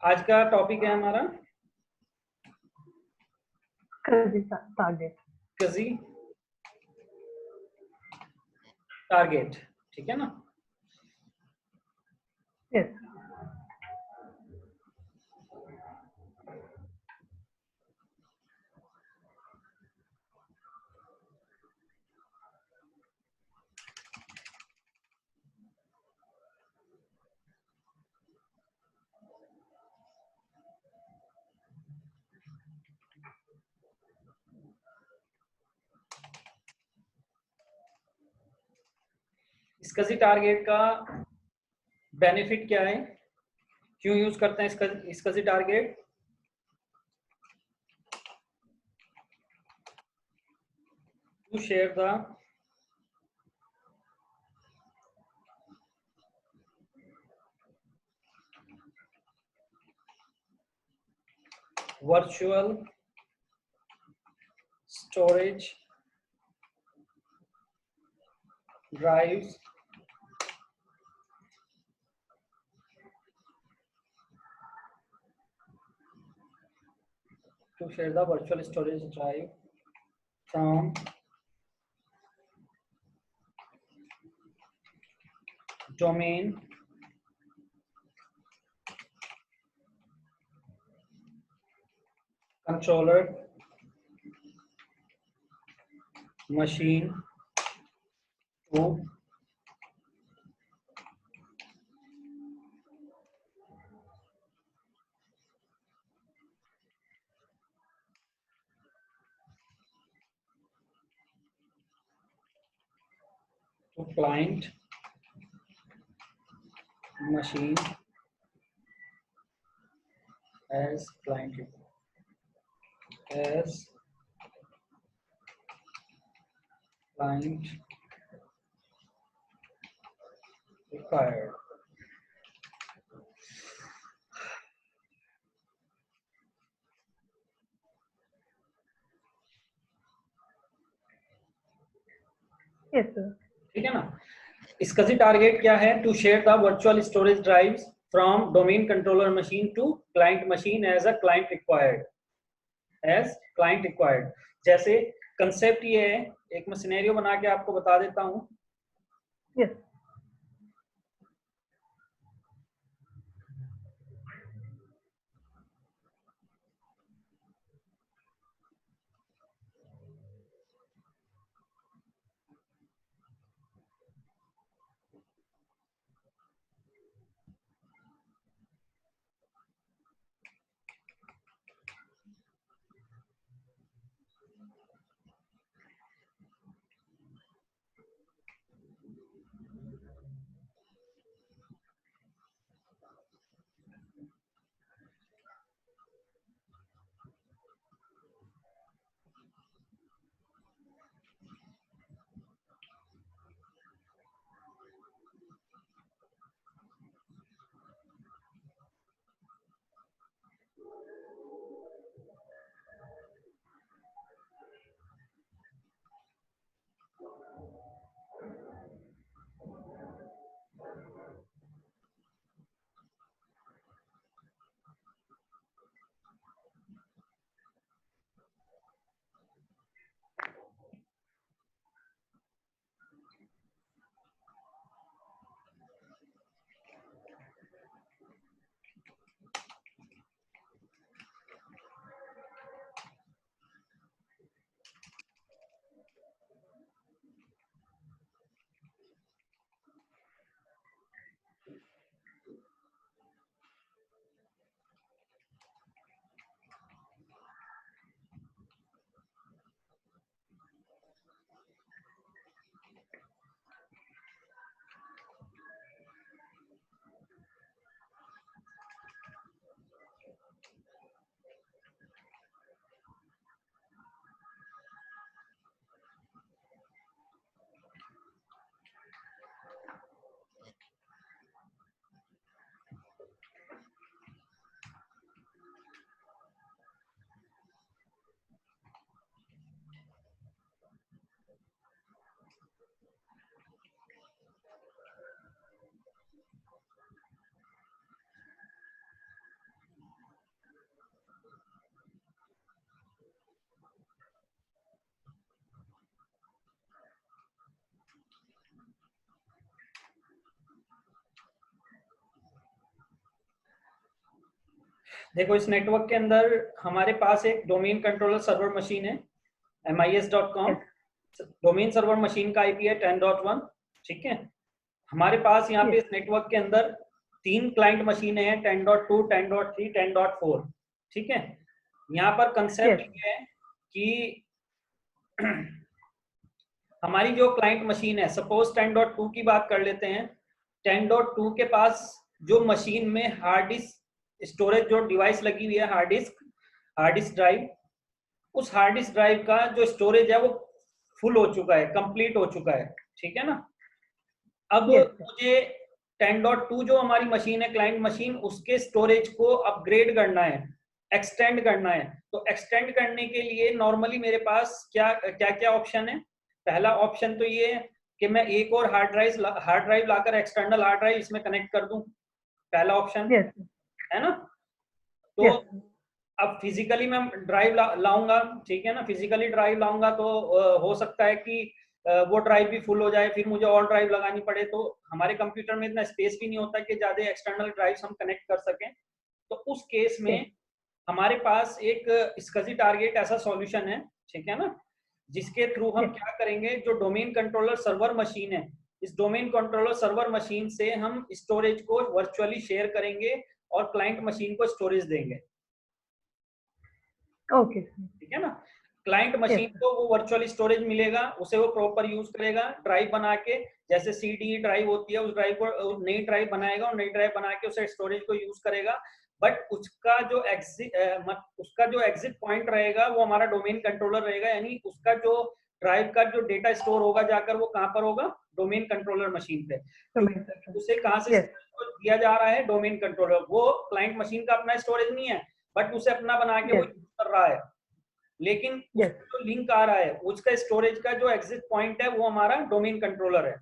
आज का टॉपिक है हमारा टारगेट। कजी टारगेट, ठीक है ना। यस। स्कजी टारगेट का बेनिफिट क्या है, क्यों यूज करते हैं iSCSI target? To share the virtual storage drives to share the virtual storage drive from domain controller machine to client machine as client required. Yes sir. ठीक है ना। स्कजी टारगेट क्या है? To share the virtual storage drives from domain controller machine to client machine as a client required, जैसे concept ये है, एक मैं सिनेरियो बना के आपको बता देता हूं। यस। देखो इस नेटवर्क के अंदर हमारे पास एक डोमेन कंट्रोलर सर्वर मशीन है mis.com। Yes. Domain server machine का आईपी है 10.1। ठीक है, हमारे पास यहाँ पे Yes. इस नेटवर्क के अंदर 3 क्लाइंट मशीनें हैं 10.2, 10.3, 10.4। ठीक है, यहाँ पर कंसेप्ट Yes. ये है कि हमारी जो क्लाइंट मशीन है, सपोज 10.2 की बात कर लेते हैं। 10.2 के पास जो मशीन में हार्ड डिस्क स्टोरेज जो डिवाइस लगी हुई है, हार्ड डिस्क ड्राइव, उस हार्ड डिस्क ड्राइव का जो स्टोरेज है वो फुल हो चुका है, कंप्लीट हो चुका है। ठीक है ना, अब Yes. मुझे 10.2 जो हमारी मशीन है क्लाइंट मशीन, उसके स्टोरेज को अपग्रेड करना है, एक्सटेंड करना है। तो एक्सटेंड करने के लिए नॉर्मली मेरे पास क्या क्या क्या ऑप्शन है। पहला ऑप्शन तो ये है कि मैं एक और हार्ड ड्राइव लाकर एक्सटर्नल हार्ड ड्राइव इसमें कनेक्ट कर दूं, पहला ऑप्शन Yes. है ना। तो Yes. अब फिजिकली मैं ड्राइव लाऊंगा, ठीक है ना, फिजिकली ड्राइव लाऊंगा तो हो सकता है कि वो ड्राइव भी फुल हो जाए, फिर मुझे और ड्राइव लगानी पड़े। तो हमारे कंप्यूटर में इतना स्पेस भी नहीं होता कि ज्यादा एक्सटर्नल ड्राइव्स हम कनेक्ट कर सकें। तो उस केस में Yes. हमारे पास एक SCSI टारगेट ऐसा सॉल्यूशन है, ठीक है ना, जिसके थ्रू हम Yes. क्या करेंगे, जो डोमेन कंट्रोलर सर्वर मशीन है, इस डोमेन कंट्रोलर सर्वर मशीन से हम स्टोरेज को वर्चुअली शेयर करेंगे और क्लाइंट मशीन को स्टोरेज देंगे। Okay. ठीक है ना, क्लाइंट मशीन Yes. को वो वर्चुअल स्टोरेज मिलेगा, उसे वो प्रॉपर यूज करेगा, ड्राइव बना के, जैसे CD ड्राइव होती है, उस ड्राइव को नई ड्राइव बनाएगा और नई ड्राइव बना के उसे स्टोरेज को यूज करेगा। बट उसका जो एग्जिट पॉइंट रहेगा वो हमारा डोमेन कंट्रोलर रहेगा, यानी उसका जो ड्राइव का जो डेटा स्टोर होगा जाकर वो कहाँ पर होगा, डोमेन कंट्रोलर मशीन पे। Domain क्योंकि control. उसे कहाँ से Yes. दिया जा रहा है, डोमेन कंट्रोलर। वो क्लाइंट मशीन का अपना स्टोरेज नहीं है, बट उसे अपना बना के वो Yes. यूज कर रहा है। लेकिन Yes. उसका जो लिंक आ रहा है, उसका स्टोरेज का जो एग्जिट पॉइंट है वो हमारा डोमेन कंट्रोलर है।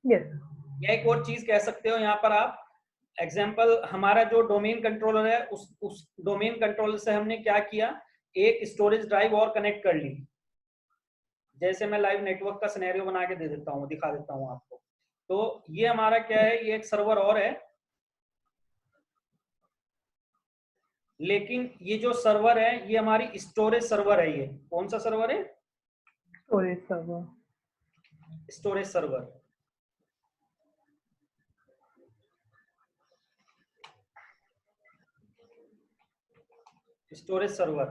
Yes. या एक और चीज कह सकते हो यहाँ पर आप, एग्जाम्पल, हमारा जो डोमेन कंट्रोलर है, उस डोमेन कंट्रोलर से हमने क्या किया, एक स्टोरेज ड्राइव और कनेक्ट कर ली। जैसे मैं लाइव नेटवर्क का सिनेरियो बना के दे देता हूँ, दिखा देता हूँ आपको। तो ये हमारा क्या है, ये एक सर्वर और है, लेकिन ये जो सर्वर है ये हमारी स्टोरेज सर्वर है। ये कौन सा सर्वर है, Storage server. Storage server. Storage server.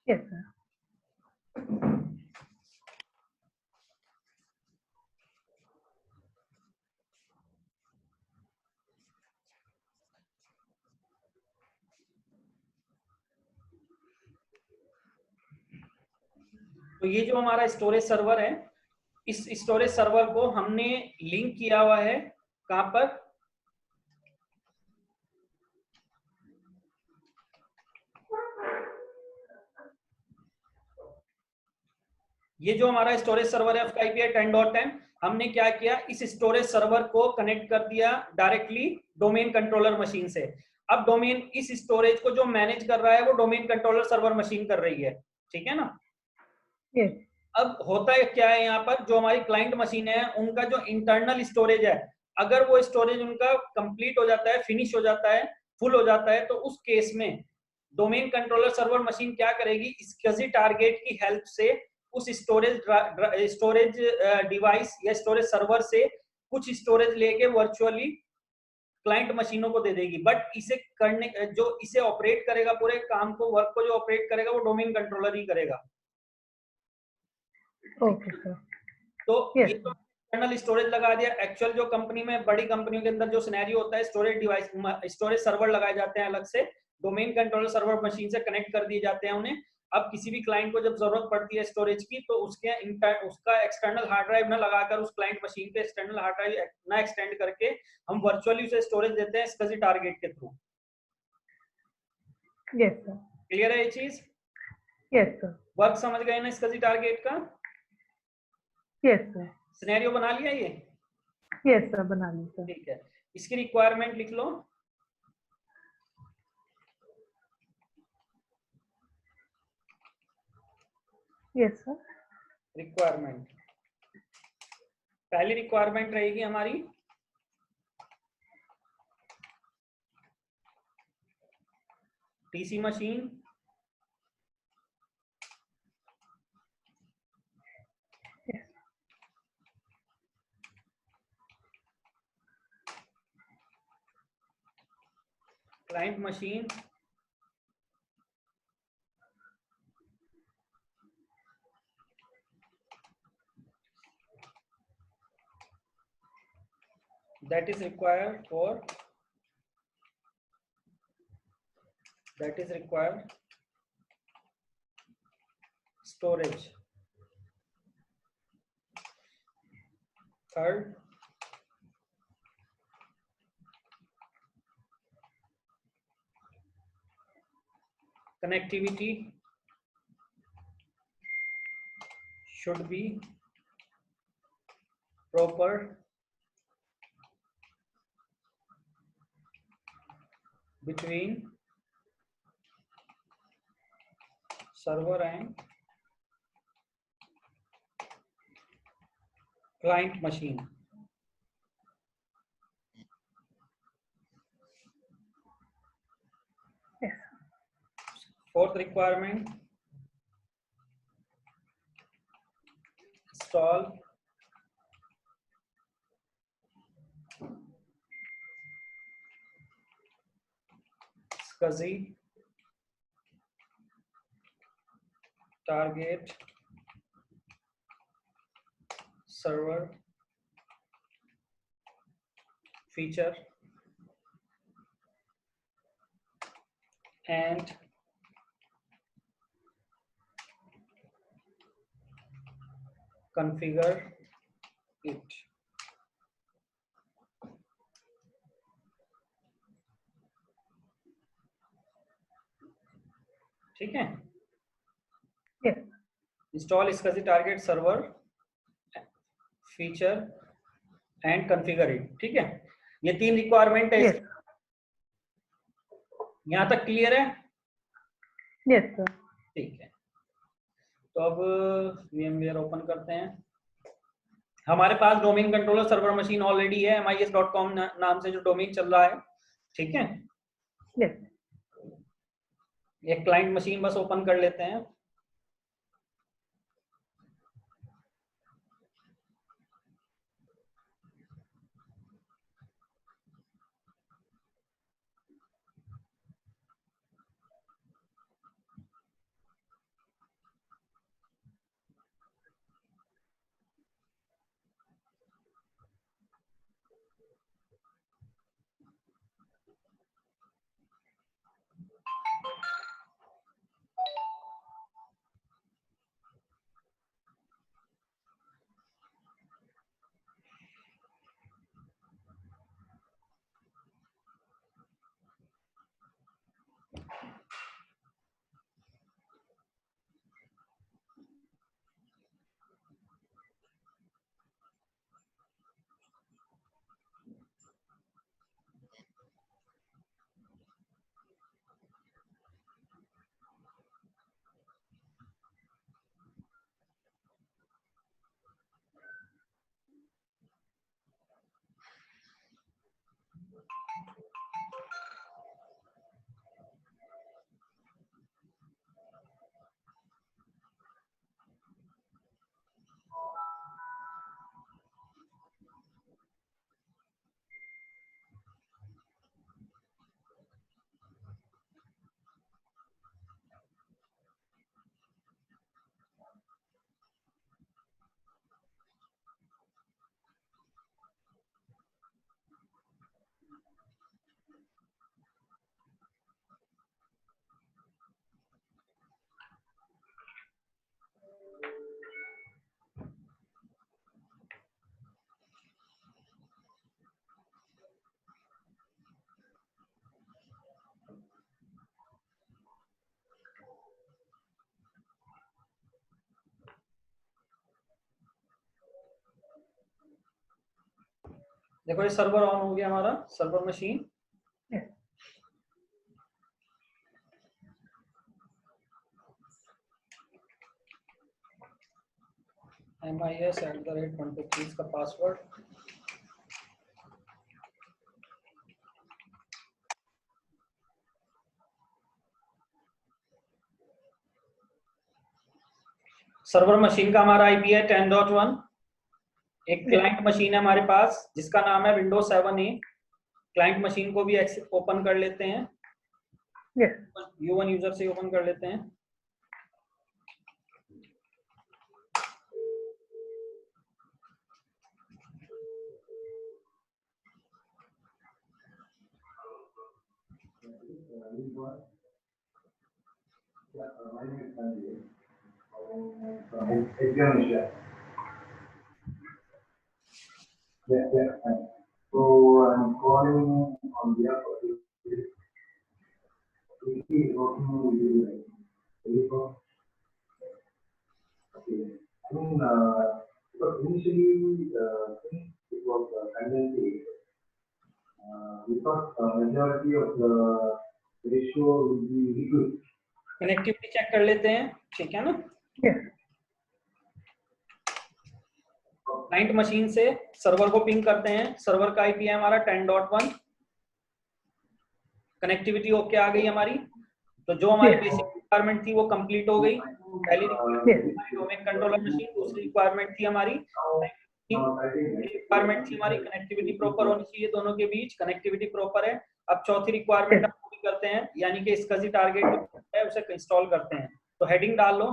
Yes, sir. तो ये जो हमारा स्टोरेज सर्वर है, इस स्टोरेज सर्वर को हमने लिंक किया हुआ है कहां पर, ये जो हमारा स्टोरेज सर्वर है उसका आईपी है 10.10। हमने क्या किया, इस स्टोरेज सर्वर को कनेक्ट कर दिया डायरेक्टली डोमेन कंट्रोलर मशीन से। अब डोमेन इस स्टोरेज को जो मैनेज कर रहा है वो डोमेन कंट्रोलर सर्वर मशीन कर रही है, ठीक है ना। Yes. अब होता है क्या है, यहाँ पर जो हमारी क्लाइंट मशीन है उनका जो इंटरनल स्टोरेज है, अगर वो स्टोरेज उनका कंप्लीट हो जाता है, फिनिश हो जाता है, फुल हो जाता है, तो उस केस में डोमेन कंट्रोलर सर्वर मशीन क्या करेगी, SCSI टारगेट की हेल्प से उस स्टोरेज डिवाइस या स्टोरेज सर्वर से कुछ स्टोरेज लेके वर्चुअली क्लाइंट मशीनों को दे देगी। बट इसे करने, जो इसे ऑपरेट करेगा, पूरे काम को, वर्क को जो ऑपरेट करेगा वो डोमेन कंट्रोलर ही करेगा। Okay, sir. तो Yes. ये तो इंटरनल स्टोरेज लगा दिया। एक्चुअल जो कंपनी में, बड़ी कंपनियों के अंदर जो सिनेरियो होता है, स्टोरेज डिवाइस, स्टोरेज सर्वर लगाए जाते हैं अलग से, डोमेन कंट्रोलर सर्वर मशीन से कनेक्ट कर दिए जाते हैं उन्हें। अब किसी भी क्लाइंट को जब जरूरत पड़ती है स्टोरेज की, तो उसका एक्सटर्नल हार्ड ड्राइव ना लगाकर उस क्लाइंट मशीन पे एक्सटर्नल हार्ड ड्राइव ना एक्सटेंड करके हम वर्चुअली उसे स्टोरेज देते हैं SCSI टारगेट के थ्रू। Yes, sir. क्लियर है ये चीज, Yes, sir. वर्क समझ गए ना SCSI टारगेट का, Yes, sir. सिनेरियो बना लिया ये, Yes, sir. बना ली sir. ठीक है। इसकी रिक्वायरमेंट लिख लो। Yes, sir. रिक्वायरमेंट, पहली रिक्वायरमेंट रहेगी हमारी TC machine, Yes. client machine, that is required storage. Third, connectivity should be proper between server and client machine. Yes. Fourth requirement, install SCSI target server feature and configure it. ठीक है, Yes. Install SCSI target server feature and configure it. ठीक है, ये 3 requirement है. Yes. यहाँ तक clear है? Yes, sir. ठीक है, तो अब VMware ओपन करते हैं. हमारे पास domain controller server machine already है, mis.com नाम से जो डोमेन चल रहा है. ठीक है, Yes. एक क्लाइंट मशीन बस ओपन कर लेते हैं. देखो ये सर्वर ऑन हो गया हमारा, सर्वर मशीन. Yes. MIS@123 इसका पासवर्ड. सर्वर मशीन का हमारा आईपी है 10.1। एक क्लाइंट मशीन है हमारे पास जिसका नाम है विंडोज 7 ए। क्लाइंट मशीन को भी ओपन कर लेते हैं। Yes. U1 यूजर से ओपन कर लेते हैं। So I'm calling on behalf of the working with you. Okay. I mean, because initially, it was tendency. We thought majority of the ratio will be equal. Connectivity check कर लेते हैं, ठीक है ना। Yes. क्लाइंट मशीन से server को ping करते हैं। सर्वर का आईपी है हमारा 10.1। कनेक्टिविटी ओके आ गई हमारी। तो जो हमारी Yes. बेसिक रिक्वायरमेंट थी वो कंप्लीट हो गई। पहली रिक्वायरमेंट डोमेन कंट्रोलर मशीन, दूसरी रिक्वायरमेंट थी हमारी कनेक्टिविटी प्रॉपर होनी चाहिए दोनों के बीच। कनेक्टिविटी प्रॉपर है। अब चौथी रिक्वायरमेंट हम पूरी करते हैं, यानी कि इसका जी टारगेट है उसे इंस्टॉल करते हैं। तो हेडिंग डाल लो।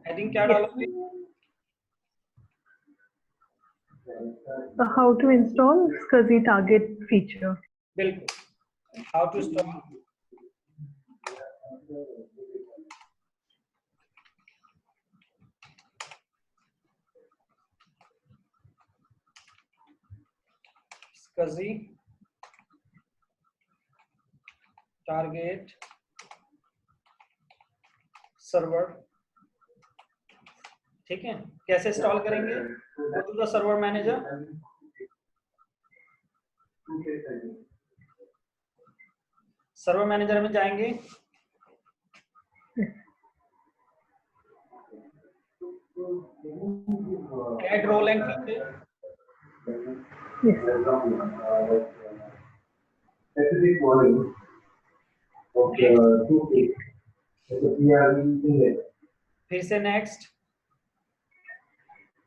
हेडिंग क्या डालोगे? How to install SCSI target feature. बिल्कुल, how to install. SCSI target server, ठीक है। कैसे इंस्टॉल करेंगे? Go to the server manager. Server manager में जाएंगे। Add role and feature. Specific volume of the 2K. फिर से नेक्स्ट।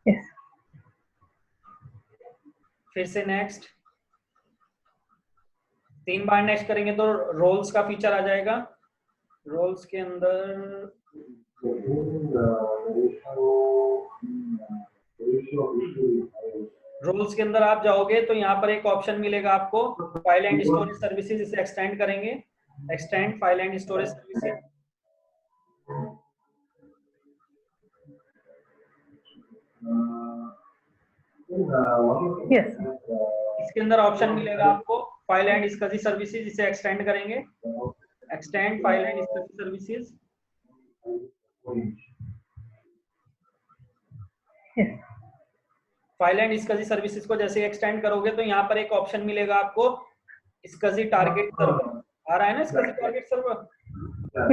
Yes. फिर से नेक्स्ट। 3 बार नेक्स्ट करेंगे तो रोल्स का फीचर आ जाएगा। रोल्स के अंदर आप जाओगे तो यहाँ पर एक ऑप्शन मिलेगा आपको, फाइल एंड स्टोरेज सर्विसेज। इसे एक्सटेंड करेंगे। Extend file and storage services. Yes. इसके अंदर ऑप्शन मिलेगा आपको फाइल एंड SCSI सर्विसेज। इसे एक्सटेंड करेंगे। Extend file and SCSI services. Yes. File and SCSI services को जैसे एक्सटेंड करोगे तो यहाँ पर एक ऑप्शन मिलेगा आपको SCSI टारगेट सर्वर। आ रहा है ना SCSI टारगेट सर्वर?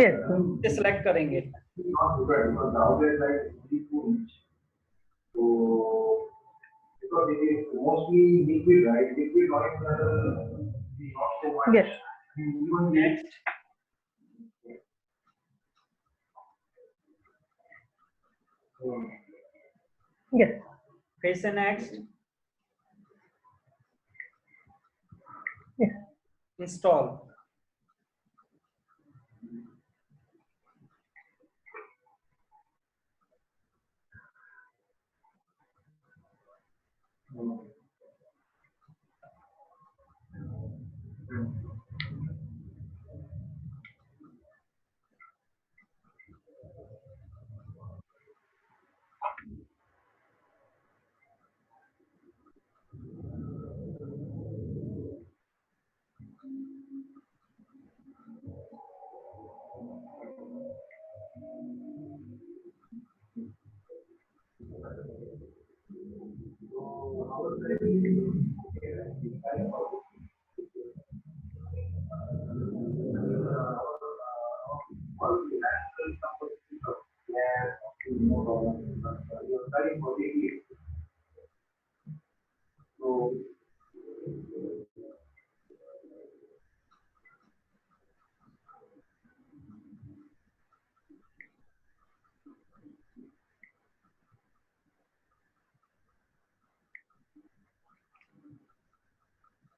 Yes. इसे सिलेक्ट करेंगे। Because it is mostly liquid, right? Liquid oil, not so much. Yes. Even next. Yes. फिर से next. Yes. Install.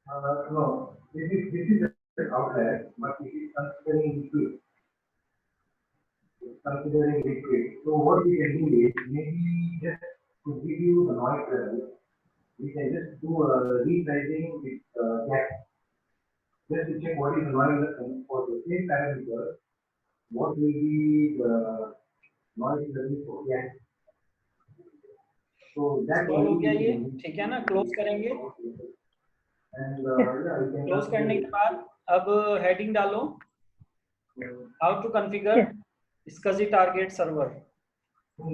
No, this is the outlet, but it is considering liquid. It's considering liquid. So what we can do is maybe just to give you the noise level, we can just do a resizing with gas. Just to check what is the noise level for the same parameter. What will be the noise level for gas? So that Install हो will गया ये, be ठीक है ना, close करेंगे। and yeah, we can close करने के बाद अब हेडिंग डालो, how to configure Yes. SCSI target server,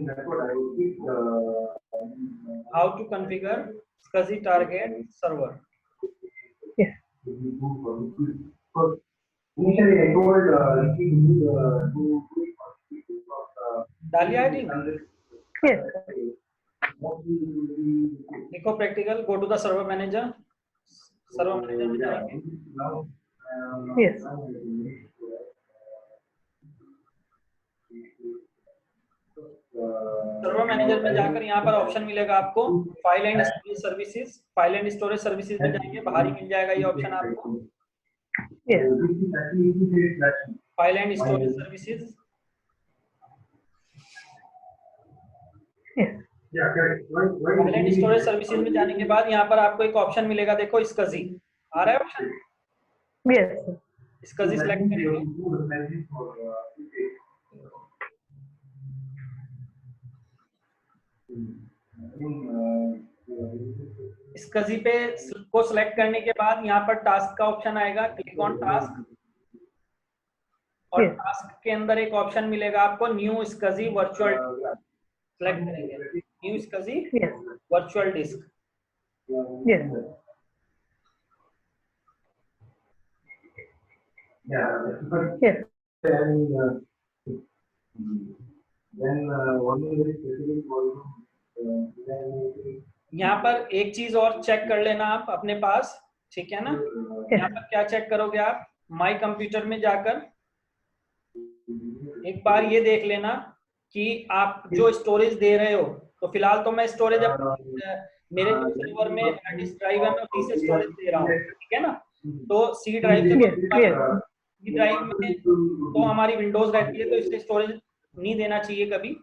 that's what I will keep how to configure SCSI target server। Yes. because initially I told Ricky to do it डालिए heading, Yes. लिखो practical, go to the server manager, server manager में जाएंगे, Yes. Server manager में जाकर यहाँ पर option मिलेगा आपको file and storage services, file and storage services में जाएंगे, बाहर ही मिल जाएगा ये ऑप्शन आपको, Yes. File and storage services. Yes. File and storage services में जाने के बाद यहाँ पर आपको एक ऑप्शन मिलेगा, देखो SCSI आ रहा है ऑप्शन, Yes. SCSI सिलेक्ट करेंगे, SCSI पे को सिलेक्ट करने के बाद यहाँ पर टास्क का ऑप्शन आएगा, क्लिक ऑन टास्क, और Yes. टास्क के अंदर एक ऑप्शन मिलेगा आपको न्यू SCSI वर्चुअल, सिलेक्ट करेंगे new SCSI Yes. Virtual disc. Yes. Yes. Then one is very specific volume. यहाँ पर एक चीज और चेक कर लेना आप अपने पास, ठीक है ना, यहाँ पर क्या चेक करोगे आप, माई कंप्यूटर में जाकर एक बार ये देख लेना कि आप जो स्टोरेज दे रहे हो, तो फिलहाल तो मैं स्टोरेज मेरे जो सर्वर में हार्ड डिस्क ड्राइव है मैं उसी से स्टोरेज दे रहा हूँ, ठीक है ना, तो सी ड्राइव से सी ड्राइव में तो हमारी विंडोज रहती है तो इससे स्टोरेज नहीं देना चाहिए कभी,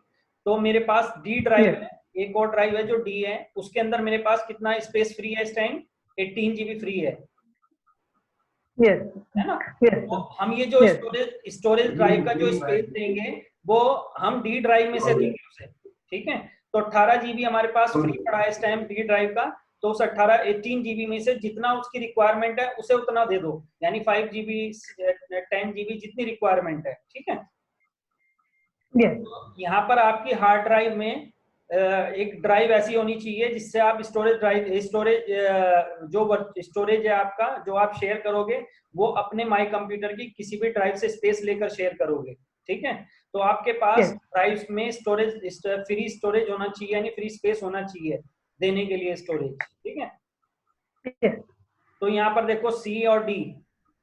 तो मेरे पास डी ड्राइव है, एक और ड्राइव है जो डी है, उसके अंदर मेरे पास कितना स्पेस फ्री है इस टाइम, 18 GB फ्री है, Yes. है ना, Yes. तो हम ये जो स्टोरेज ड्राइव का जो स्पेस देंगे वो हम डी ड्राइव में से देंगे उसे, ठीक है, तो 18 GB हमारे पास फ्री पड़ा है इस टाइम डी ड्राइव का, तो उस 18 GB में से जितना उसकी रिक्वायरमेंट है उसे उतना दे दो, यानी 5 GB 10 GB जितनी रिक्वायरमेंट है, ठीक है। Yes. तो यहाँ पर आपकी हार्ड ड्राइव में एक ड्राइव ऐसी होनी चाहिए जिससे आप स्टोरेज जो स्टोरेज है आपका जो आप शेयर करोगे वो अपने माई कंप्यूटर की किसी भी ड्राइव से स्पेस लेकर शेयर करोगे, ठीक है, तो आपके पास ड्राइव में स्टोरेज फ्री स्टोरेज होना चाहिए, यानी फ्री स्पेस होना चाहिए देने के लिए स्टोरेज, ठीक है। Yes. तो यहाँ पर देखो सी और डी,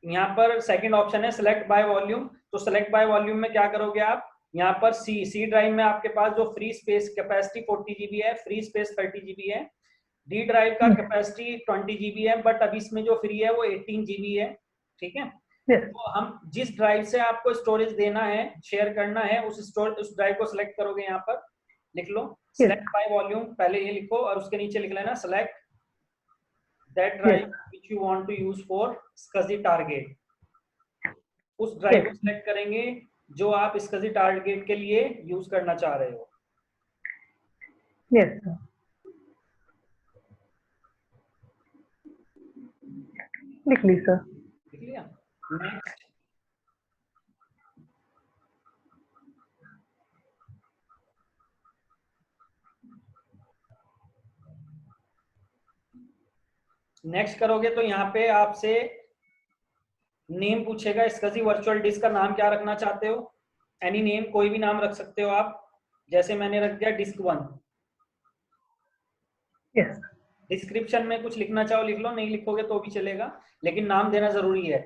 यहाँ पर सेकंड ऑप्शन है सिलेक्ट बाय वॉल्यूम, तो सिलेक्ट बाय वॉल्यूम में क्या करोगे आप, यहाँ पर सी ड्राइव में आपके पास जो फ्री स्पेस कैपेसिटी 40 GB है, फ्री स्पेस 30 GB है, डी ड्राइव का कैपेसिटी 20 GB है, बट अभी इसमें जो फ्री है वो 18 GB है, ठीक है। तो हम जिस ड्राइव से आपको स्टोरेज देना है शेयर करना है उस ड्राइव को सिलेक्ट करोगे, यहाँ पर लिख लो सिलेक्ट बाय वॉल्यूम, पहले ये लिखो और उसके नीचे लिख लेना select that drive which you want to use for SCSI target, उस ड्राइव को सिलेक्ट करेंगे जो आप SCSI टारगेट के लिए यूज करना चाह रहे हो। Yes. लिख ली सर। लिख लिया। नेक्स्ट नेक्स्ट करोगे तो यहाँ पे आपसे नेम पूछेगा, SCSI वर्चुअल डिस्क का नाम क्या रखना चाहते हो, एनी नेम, कोई भी नाम रख सकते हो आप, जैसे मैंने रख दिया डिस्क 1। yes. डिस्क्रिप्शन में कुछ लिखना चाहो लिख लो, नहीं लिखोगे तो भी चलेगा, लेकिन नाम देना जरूरी है,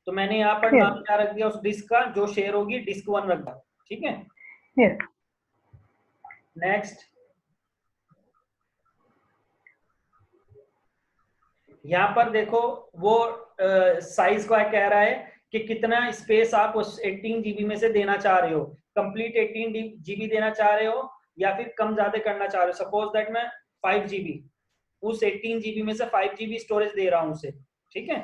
तो मैंने यहाँ पर नाम क्या रख दिया उस डिस्क का जो शेयर होगी, डिस्क 1 रख दिया, ठीक है। yes. नेक्स्ट यहाँ पर देखो वो साइज का कह रहा है कि कितना स्पेस आप उस 18 जीबी में से देना चाह रहे हो, कंप्लीट 18 जीबी देना चाह रहे हो या फिर कम ज्यादा करना चाह रहे हो। सपोज दैट मैं 5 जीबी, उस 18 जीबी में से 5 जीबी स्टोरेज दे रहा हूँ उसे, ठीक है।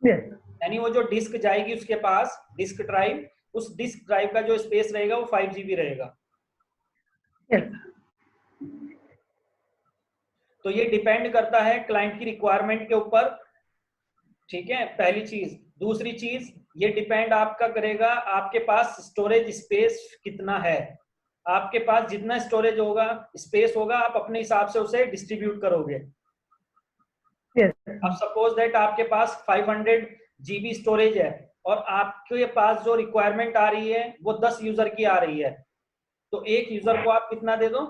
Yes. यानी वो जो डिस्क जाएगी उसके पास, डिस्क ड्राइव, उस डिस्क ड्राइव का जो स्पेस रहेगा वो 5 जीबी रहेगा। Yes. तो ये डिपेंड करता है क्लाइंट की रिक्वायरमेंट के ऊपर, ठीक है, पहली चीज। दूसरी चीज, ये डिपेंड आपका करेगा आपके पास स्टोरेज स्पेस कितना है। आपके पास जितना स्टोरेज होगा, स्पेस होगा, आप अपने हिसाब से उसे डिस्ट्रीब्यूट करोगे। Yes. अब सपोज दैट आपके पास 500 जीबी स्टोरेज है और आपके पास जो रिक्वायरमेंट आ रही है वो 10 यूजर की आ रही है, तो एक यूजर को आप कितना दे दो,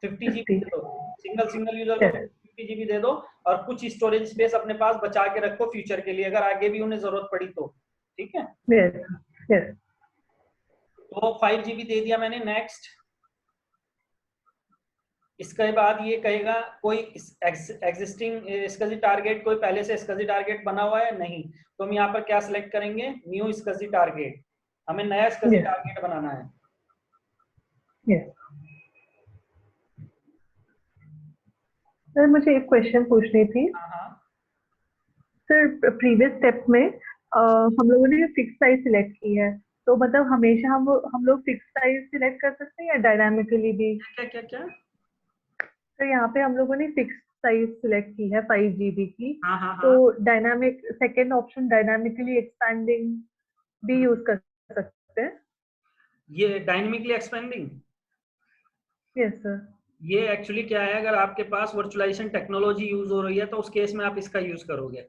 50 जीबी 50. दे दो, सिंगल यूजर को Yes. 50 जीबी दे दो, और कुछ स्टोरेज स्पेस अपने पास बचा के रखो फ्यूचर के लिए, अगर आगे भी उन्हें जरूरत पड़ी तो, ठीक है। Yes. Yes. तो 5 जीबी दे दिया मैंने। नेक्स्ट, इसके बाद ये कहेगा कोई एग्जिस्टिंग स्कजी टारगेट, कोई पहले से स्कजी टारगेट बना हुआ है, नहीं, तो हम यहाँ पर क्या सिलेक्ट करेंगे, न्यू स्कजी टारगेट, हमें नया स्कजी Yes. टारगेट बनाना है। Yes. सर मुझे एक क्वेश्चन पूछनी थी। हाँ, सर प्रीवियस स्टेप में हम लोगों ने फिक्स साइज सिलेक्ट की है, तो मतलब हमेशा हम लोग फिक्स साइज सिलेक्ट कर सकते हैं या डायनामिकली भी? क्या क्या क्या? तो यहाँ पे हम लोगों ने फिक्स साइज सिलेक्ट की है 5 GB की, हाँ हाँ हाँ, तो dynamic second option dynamically expanding भी यूज कर सकते हैं? ये डायनेमिकली एक्सपेंडिंग, यस सर। ये एक्चुअली क्या है, अगर आपके पास वर्चुअलाइजेशन टेक्नोलॉजी यूज हो रही है तो उस केस में आप इसका यूज करोगे,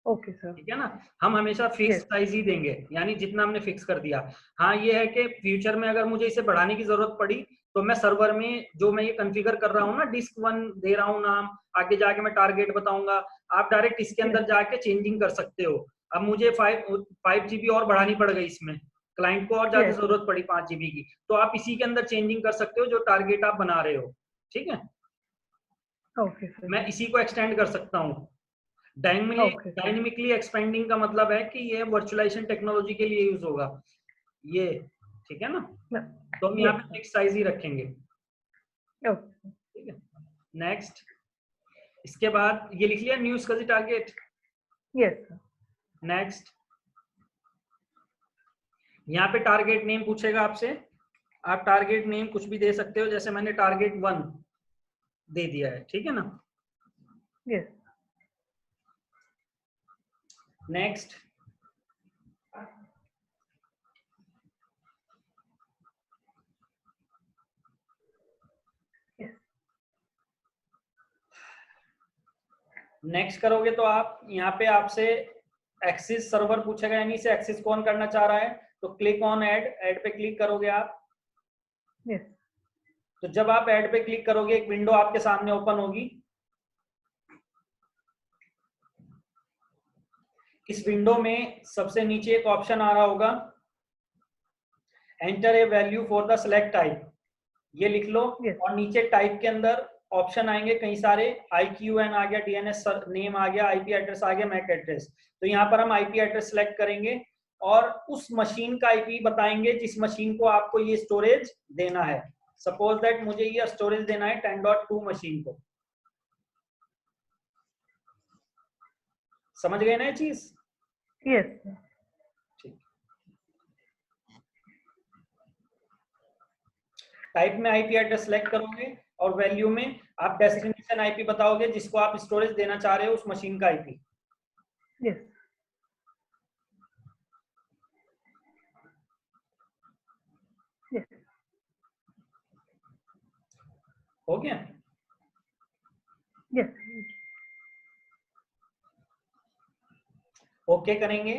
ओके सर। ठीक है ना। हम हमेशा फिक्स Yes. साइज ही देंगे, यानी जितना हमने फिक्स कर दिया। हाँ, ये है कि फ्यूचर में अगर मुझे इसे बढ़ाने की जरूरत पड़ी तो मैं सर्वर में जो मैं ये कॉन्फ़िगर कर रहा हूँ ना, डिस्क 1 दे रहा हूँ नाम, आगे जाके मैं टारगेट बताऊंगा, आप डायरेक्ट इसके अंदर जाके चेंजिंग कर सकते हो। अब मुझे 5 जीबी और बढ़ानी पड़ गई, इसमें क्लाइंट को और ज्यादा Yes. जरूरत पड़ी 5 जीबी की, तो आप इसी के अंदर चेंजिंग कर सकते हो जो टारगेट आप बना रहे हो, ठीक है। Okay sir. मैं इसी को एक्सटेंड कर सकता हूँ। Okay sir. डायनेमिकली एक्सपेंडिंग का मतलब है कि ये वर्चुअलाइजेशन टेक्नोलॉजी के लिए यूज होगा ये, ठीक है ना। तो हम यहाँ पे फिक्स साइज ही रखेंगे, ओके। ठीक है। नेक्स्ट, इसके बाद ये लिख लिया new iSCSI target. Yes sir. Next, यहाँ पे टारगेट नेम पूछेगा आपसे, आप टारगेट नेम कुछ भी दे सकते हो, जैसे मैंने टारगेट 1 दे दिया है, ठीक है ना। यस। नेक्स्ट, नेक्स्ट करोगे तो आप यहाँ पे आपसे एक्सेस सर्वर पूछेगा, यानी इसे एक्सेस कौन करना चाह रहा है, तो क्लिक ऑन ऐड पे क्लिक करोगे आप। यस। तो जब आप ऐड पे क्लिक करोगे एक विंडो आपके सामने ओपन होगी। इस विंडो में सबसे नीचे एक ऑप्शन आ रहा होगा, enter a value for the select type, ये लिख लो। Yes. और नीचे टाइप के अंदर ऑप्शन आएंगे कई सारे, IQN आ गया, DNS नेम आ गया, IP एड्रेस आ गया, मैक एड्रेस। तो यहाँ पर हम IP एड्रेस सेलेक्ट करेंगे और उस मशीन का IP बताएंगे जिस मशीन को आपको ये स्टोरेज देना है। सपोज दैट मुझे ये स्टोरेज देना है 10.2 मशीन को, समझ गए ना ये चीज? यस। टाइप में IP एड्रेस सेलेक्ट करोगे और वैल्यू में आप डेस्टिनेशन IP बताओगे जिसको आप स्टोरेज देना चाह रहे हो, उस मशीन का IP। यस। यस। हो गया? यस। ओके करेंगे।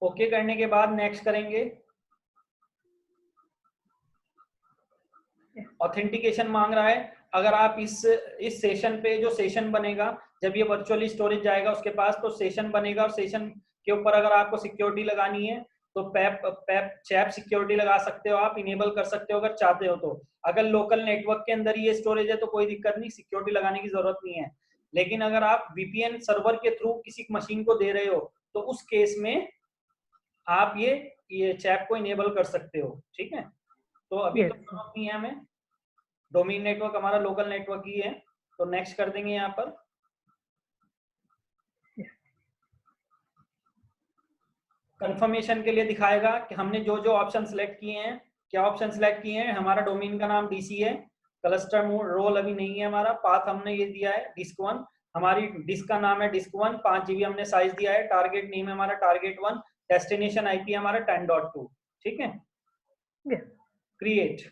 ओके करने के बाद नेक्स्ट करेंगे, ऑथेंटिकेशन मांग रहा है। अगर आप इस सेशन पे, जो सेशन बनेगा जब ये वर्चुअली स्टोरेज जाएगा उसके पास, तो सेशन बनेगा और सेशन के ऊपर अगर आपको सिक्योरिटी लगानी है तो चैप सिक्योरिटी लगा सकते हो, आप इनेबल कर सकते हो अगर चाहते हो तो। अगर लोकल नेटवर्क के अंदर ये स्टोरेज है तो कोई दिक्कत नहीं, सिक्योरिटी लगाने की जरूरत नहीं है। लेकिन अगर आप वीपीएन सर्वर के थ्रू किसी मशीन को दे रहे हो तो उस केस में आप ये चैप को इनेबल कर सकते हो, ठीक है। तो अभी तो जरूरत नहीं है हमें, डोमेन नेटवर्क हमारा लोकल नेटवर्क ही है। तो नेक्स्ट कर देंगे यहाँ पर। कंफर्मेशन के लिए दिखाएगा कि हमने जो जो ऑप्शन सेलेक्ट किए हैं, क्या ऑप्शन सेलेक्ट किए हैं। हमारा डोमेन का नाम डीसी है, क्लस्टर रोल अभी नहीं है हमारा, पाथ हमने ये दिया है डिस्क 1, हमारी डिस्क का नाम है डिस्क 1, 5 GB हमने साइज दिया है, टारगेट नेम है हमारा टारगेट 1, डेस्टिनेशन आईपी हमारा 10.2, ठीक है। क्रिएट।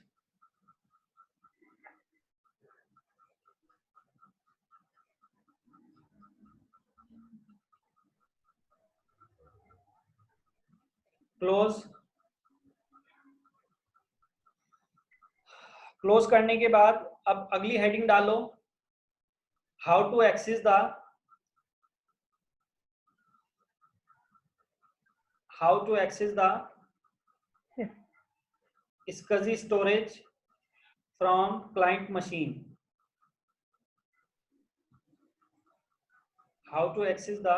क्लोज। क्लोज करने के बाद अब अगली हेडिंग डालो, how to access the SCSI storage from client machine. How to access the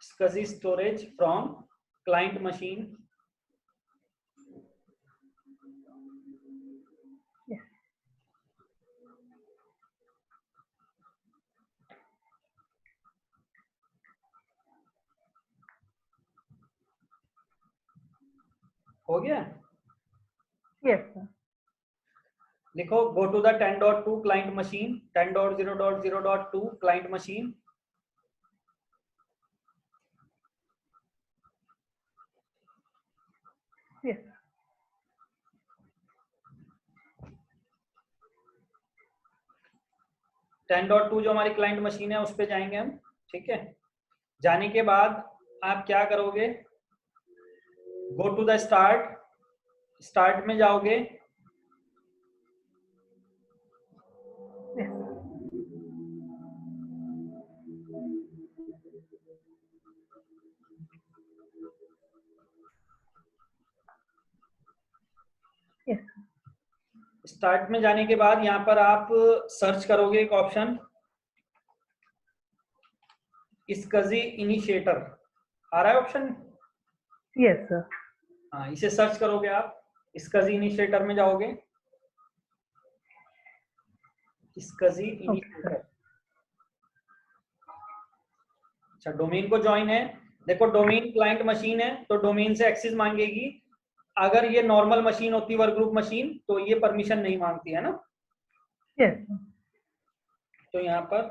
SCSI storage from client machine. हो गया? Yes sir. लिखो go to the 10.2 client machine, 10.0.0.2 client machine. Yes. 10.2 जो हमारी क्लाइंट मशीन है उस पे जाएंगे हम, ठीक है। जाने के बाद आप क्या करोगे, गो टू द स्टार्ट में जाओगे, स्टार्ट में जाने के बाद यहाँ पर आप सर्च करोगे एक ऑप्शन SCSI इनिशिएटर, आ रहा है ऑप्शन? Yes sir. हाँ, इसे सर्च करोगे आप, SCSI इनिशिएटर में जाओगे, SCSI इनिशिएटर। अच्छा, डोमेन को ज्वाइन है, देखो डोमेन क्लाइंट मशीन है तो डोमेन से एक्सेस मांगेगी। अगर ये नॉर्मल मशीन होती वर्क ग्रुप मशीन तो ये परमिशन नहीं मांगती है ना। यस। तो यहाँ पर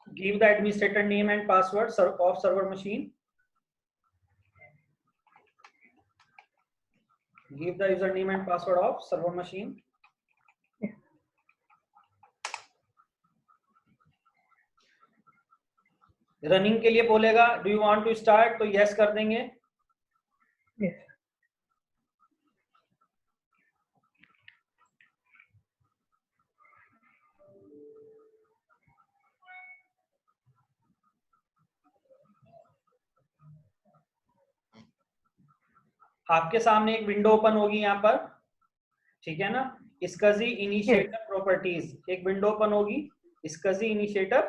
give the administrator name and password of server machine, give the user name and password of server machine. Running के लिए बोलेगा do you want to start, तो यस कर देंगे। yes. आपके सामने एक विंडो ओपन होगी यहाँ पर, ठीक है ना, SCSI इनिशिएटर प्रॉपर्टीज, एक विंडो ओपन होगी SCSI इनिशिएटर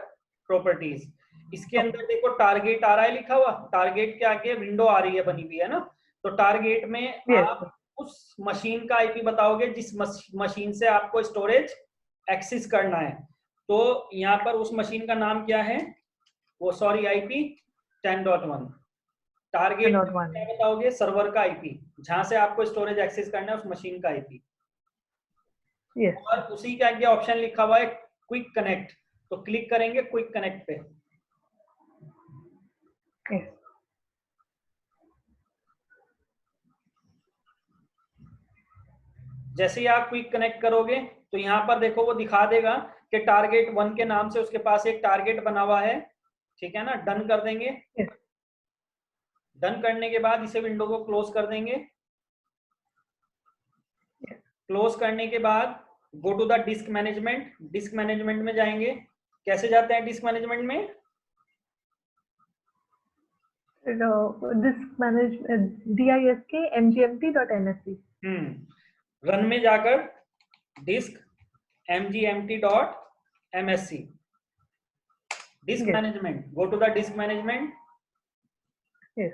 प्रॉपर्टीज। इसके अंदर देखो टारगेट आ रहा है लिखा हुआ, टारगेट के आगे विंडो आ रही है बनी हुई है ना। तो टारगेट में आप उस मशीन का आईपी बताओगे जिस मशीन से आपको स्टोरेज एक्सेस करना है। तो यहाँ पर उस मशीन का नाम क्या है, वो सॉरी आईपी 10.1। टारगेट क्या बताओगे, सर्वर का आईपी जहां से आपको स्टोरेज एक्सेस करना है उस मशीन का आईपी। yes. और उसी के आगे ऑप्शन लिखा हुआ है क्विक कनेक्ट, तो क्लिक करेंगे क्विक कनेक्ट पे। yes. जैसे ही आप क्विक कनेक्ट करोगे तो यहाँ पर देखो वो दिखा देगा कि टारगेट 1 के नाम से उसके पास एक टारगेट बना हुआ है, ठीक है ना। डन कर देंगे। yes. डन करने के बाद इसे विंडो को क्लोज कर देंगे। क्लोज करने के बाद go to the disk management, disk management में जाएंगे। कैसे जाते हैं डिस्क मैनेजमेंट में, disk disk mgmt.msc. रन में जाकर disk mgmt.msc, disk management, go to the disk management. Yes.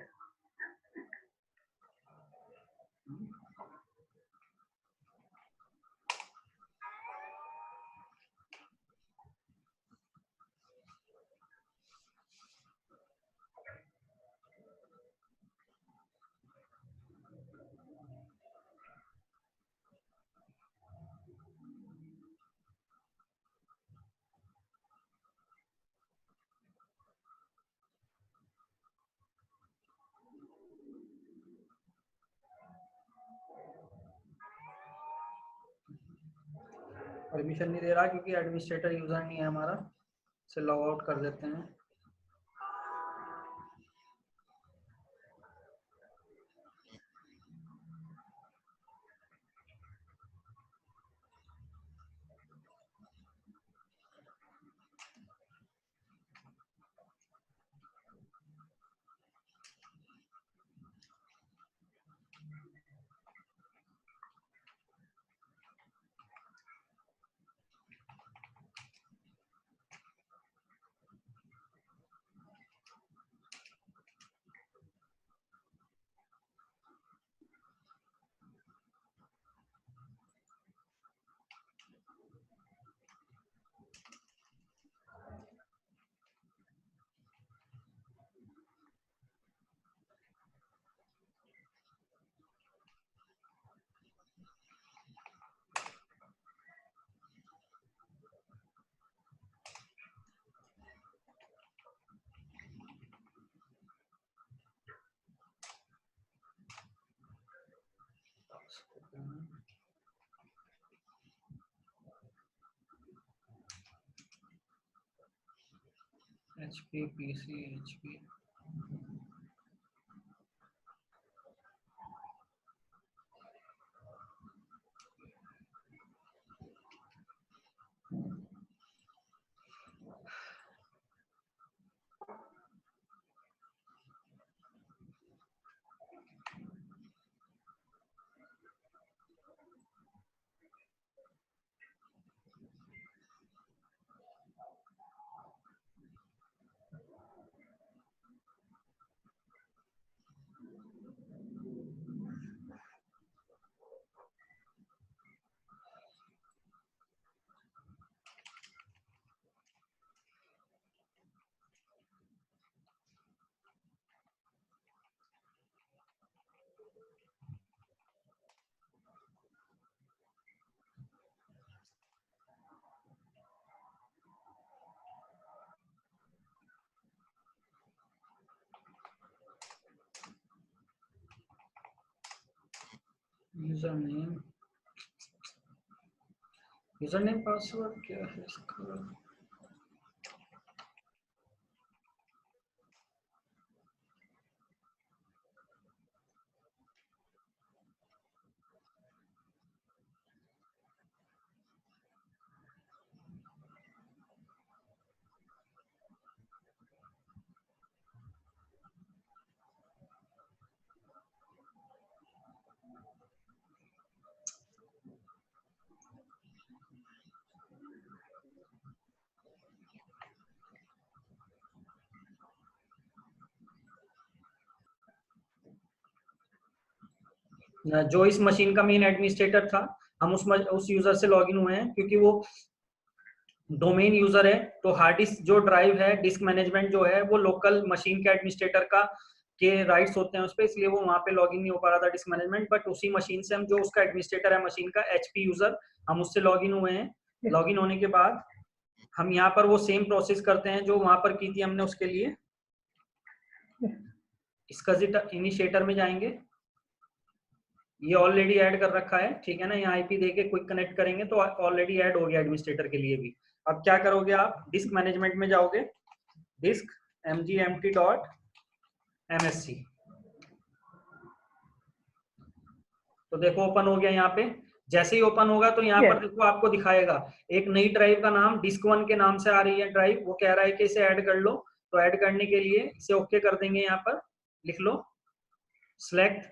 Permission नहीं दे रहा क्योंकि एडमिनिस्ट्रेटर यूजर नहीं है हमारा, इसे लॉग आउट कर देते हैं। HP PC HP user name password क्या है इसका? जो इस मशीन का मेन एडमिनिस्ट्रेटर था, हम उस यूजर से लॉगिन हुए हैं क्योंकि वो डोमेन यूजर है। तो हार्ड डिस्क जो ड्राइव है, डिस्क मैनेजमेंट जो है वो लोकल मशीन के एडमिनिस्ट्रेटर का के राइट्स होते हैं उस पर, इसलिए वो वहाँ पे लॉगिन नहीं हो पा रहा था डिस्क मैनेजमेंट। बट उसी मशीन से हम, जो उसका एडमिनिस्ट्रेटर है मशीन का, HP यूजर, हम उससे लॉगिन हुए हैं। लॉगिन होने के बाद हम यहाँ पर वो सेम प्रोसेस करते हैं जो वहां पर की थी हमने। उसके लिए इसका इनिशिएटर में जाएंगे, ये ऑलरेडी ऐड कर रखा है, ठीक है ना। यहाँ IP देके क्विक कनेक्ट करेंगे तो ऑलरेडी ऐड हो गया एडमिनिस्ट्रेटर के लिए भी। अब क्या करोगे आप, डिस्क मैनेजमेंट में जाओगे, डिस्क mgmt.msc, तो देखो ओपन हो गया। यहाँ पे जैसे ही ओपन होगा तो यहाँ पर देखो आपको दिखाएगा एक नई ड्राइव का नाम डिस्क 1 के नाम से आ रही है ड्राइव। वो कह रहा है कि इसे ऐड कर लो, तो ऐड करने के लिए इसे ओके कर देंगे यहाँ पर। लिख लो, सिलेक्ट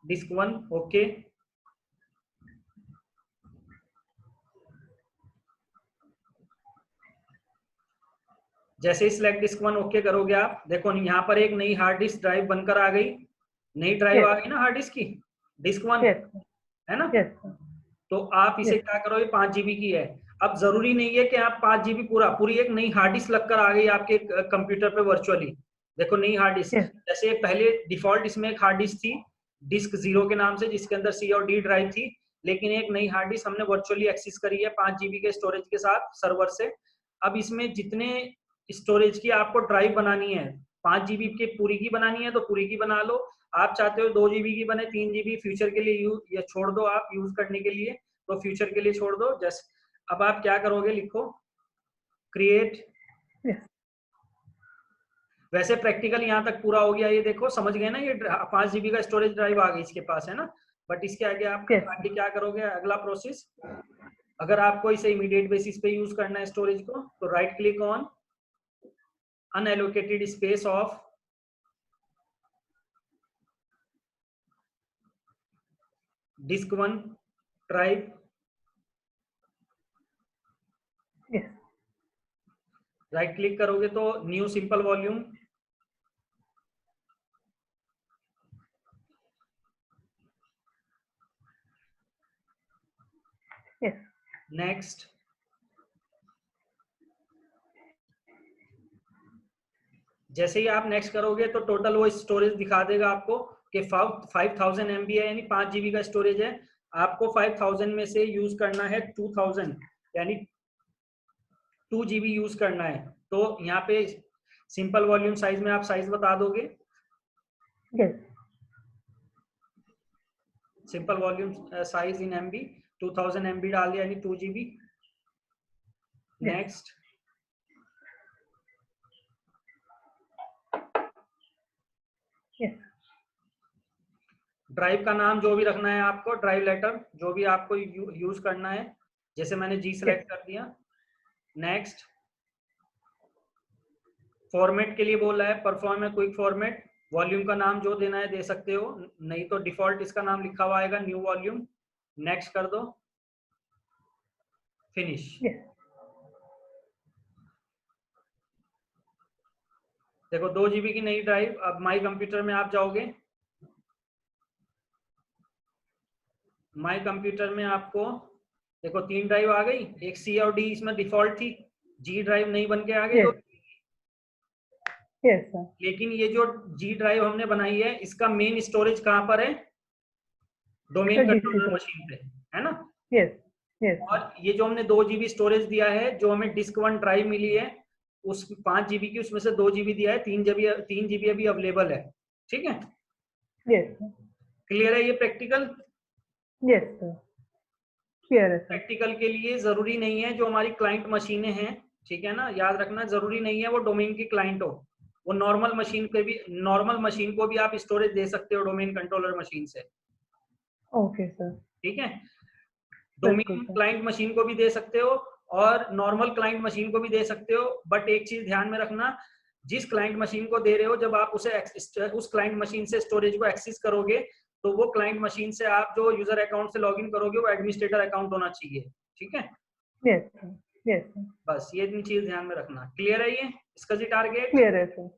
डिस्क 1, ओके। जैसे ही सिलेक्ट डिस्क 1 ओके करोगे आप, देखो यहाँ पर एक नई हार्ड डिस्क ड्राइव बनकर आ गई, नई ड्राइव आ गई ना हार्ड डिस्क की, डिस्क 1 है ना। तो आप इसे क्या करोगे, 5 GB की है। अब जरूरी नहीं है कि आप 5 GB पूरी एक नई हार्ड डिस्क लगकर आ गई आपके कंप्यूटर पे वर्चुअली। देखो नई हार्ड डिस्क, जैसे पहले डिफॉल्ट इसमें एक हार्ड डिस्क थी डिस्क 0 के नाम से, जिसके अंदर C और D ड्राइव थी, लेकिन एक नई हार्ड डिस्क हमने वर्चुअली एक्सेस करी है 5 GB के स्टोरेज के साथ सर्वर से। अब इसमें जितने स्टोरेज की आपको ड्राइव बनानी है, 5 GB की पूरी की बनानी है तो पूरी की बना लो, आप चाहते हो 2 GB की बने, 3 GB फ्यूचर के लिए यूज या छोड़ दो, आप यूज करने के लिए तो फ्यूचर के लिए छोड़ दो। जस्ट अब आप क्या करोगे, लिखो क्रिएट। वैसे प्रैक्टिकल यहाँ तक पूरा हो गया, ये देखो समझ गए ना, ये 5 GB का स्टोरेज ड्राइव आ गई इसके पास, है ना। बट इसके आगे आप आगे क्या करोगे, अगला प्रोसेस, अगर आपको इसे इमीडिएट बेसिस पे यूज करना है स्टोरेज को, तो right click on unallocated space of disk 1 drive, right click करोगे तो न्यू सिंपल वॉल्यूम, नेक्स्ट। जैसे ही आप नेक्स्ट करोगे तो टोटल वो स्टोरेज दिखा देगा आपको कि 5000 MB है, यानी 5 GB का स्टोरेज है। आपको 5000 में से यूज करना है 2000, यानी 2 GB यूज करना है। तो यहाँ पे सिंपल वॉल्यूम साइज में आप साइज बता दोगे, simple volume size in MB 2000 MB डाल दिया, यानी 2 GB। नेक्स्ट, ड्राइव का नाम जो भी रखना है आपको, ड्राइव लेटर जो भी आपको यूज करना है, जैसे मैंने G सेलेक्ट कर दिया। नेक्स्ट, फॉर्मेट के लिए बोल रहा है, परफॉर्म है क्विक फॉर्मेट, वॉल्यूम का नाम जो देना है दे सकते हो, नहीं तो डिफॉल्ट इसका नाम लिखा हुआ आएगा न्यू वॉल्यूम। नेक्स्ट कर दो, फिनिश। देखो 2 GB की नई ड्राइव। अब माई कंप्यूटर में आप जाओगे, माई कंप्यूटर में आपको देखो 3 ड्राइव आ गई, एक C और D इसमें डिफॉल्ट थी, G ड्राइव नहीं बन के आ गई। लेकिन ये जो G ड्राइव हमने बनाई है, इसका मेन स्टोरेज कहाँ पर है, डोमेन कंट्रोलर मशीन पे, है ना। और ये जो हमने 2 GB स्टोरेज दिया है, जो हमें डिस्क 1 ड्राइव मिली है, उस 5 GB की उसमें से 2 GB दिया है, 3 GB अभी अवेलेबल है, ठीक है। क्लियर है ये प्रैक्टिकल? प्रैक्टिकल के लिए जरूरी नहीं है जो हमारी क्लाइंट मशीनें हैं, ठीक है ना, याद रखना जरूरी नहीं है वो डोमेन की क्लाइंट हो, वो नॉर्मल मशीन पे भी, नॉर्मल मशीन को भी आप स्टोरेज दे सकते हो डोमेन कंट्रोलर मशीन से। ओके सर, ठीक है, डोमेन क्लाइंट मशीन को भी दे सकते हो और नॉर्मल क्लाइंट मशीन को भी दे सकते हो। बट एक चीज ध्यान में रखना, जिस क्लाइंट मशीन को दे रहे हो, जब आप उसे उस क्लाइंट मशीन से स्टोरेज को एक्सेस करोगे, तो वो क्लाइंट मशीन से आप जो यूजर अकाउंट से लॉगिन करोगे वो एडमिनिस्ट्रेटर अकाउंट होना चाहिए, ठीक है। यस, बस ये चीज ध्यान में रखना। क्लियर है ये इसका जी टारगेट? क्लियर है सर।